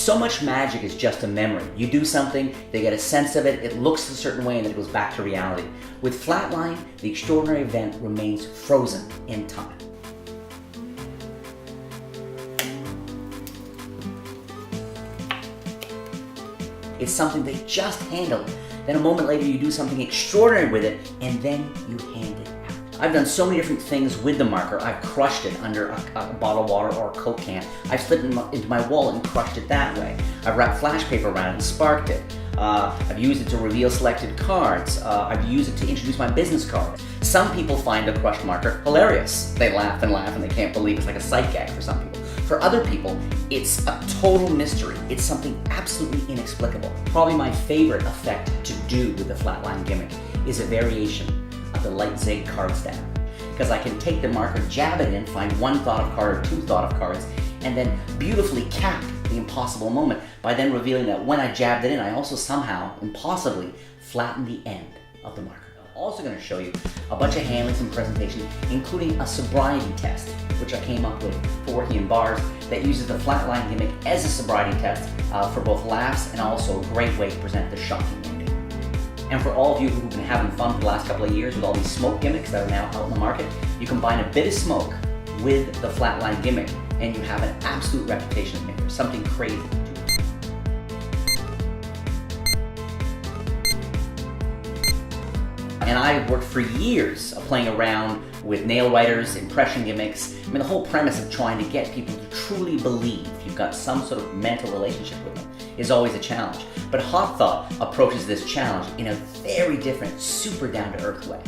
So much magic is just a memory. You do something, they get a sense of it, it looks a certain way, and then it goes back to reality. With Flatline, the extraordinary event remains frozen in time. It's something they just handled. Then a moment later you do something extraordinary with it, and then you hand it out. I've done so many different things with the marker. I've crushed it under a bottle of water or a Coke can. I've slipped it into my wallet and crushed it that way. I've wrapped flash paper around it and sparked it. I've used it to reveal selected cards. I've used it to introduce my business cards. Some people find a crushed marker hilarious. They laugh and laugh and they can't believe it's like a sight gag for some people. For other people, it's a total mystery. It's something absolutely inexplicable. Probably my favorite effect to do with the Flatline gimmick is a variation of the light zig card stab. Because I can take the marker, jab it in, find one thought of card or two thought of cards, and then beautifully cap the impossible moment by then revealing that when I jabbed it in, I also somehow, impossibly, flattened the end of the marker. I'm also going to show you a bunch of handlings and presentations, including a sobriety test, which I came up with for working in bars, that uses the Flatline gimmick as a sobriety test for both laughs and also a great way to present the shocking ending. And for all of you who've been having fun for the last couple of years with all these smoke gimmicks that are now out in the market, you combine a bit of smoke with the Flatline gimmick and you have an absolute reputation of maker, something crazy. And I worked for years of playing around with nail writers, impression gimmicks. I mean, the whole premise of trying to get people to truly believe you've got some sort of mental relationship with them is always a challenge. But Hot Thought approaches this challenge in a very different, super down-to-earth way.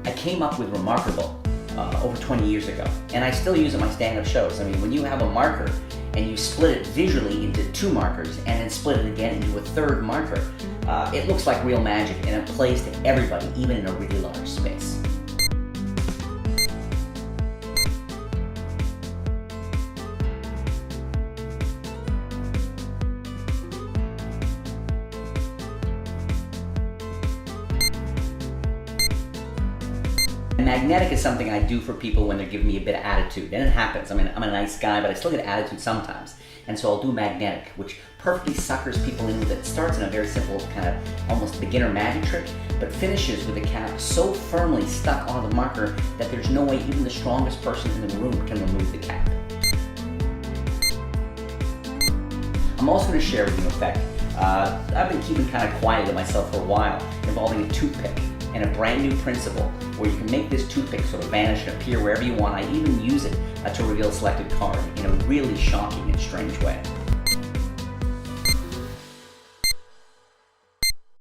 I came up with Remarkable over 20 years ago, and I still use it in my stand-up shows. I mean, when you have a marker and you split it visually into two markers and then split it again into a third marker, it looks like real magic and it plays to everybody, even in a really large space. And magnetic is something I do for people when they're giving me a bit of attitude, and it happens. I mean, I'm a nice guy, but I still get attitude sometimes. And so I'll do magnetic, which perfectly suckers people in with it. It starts in a very simple kind of almost beginner magic trick, but finishes with the cap so firmly stuck on the marker that there's no way even the strongest person in the room can remove the cap. I'm also going to share with you an effect I've been keeping kind of quiet to myself for a while, involving a toothpick and a brand new principle where you can make this toothpick sort of vanish and appear wherever you want. I even use it to reveal a selected card in a really shocking and strange way.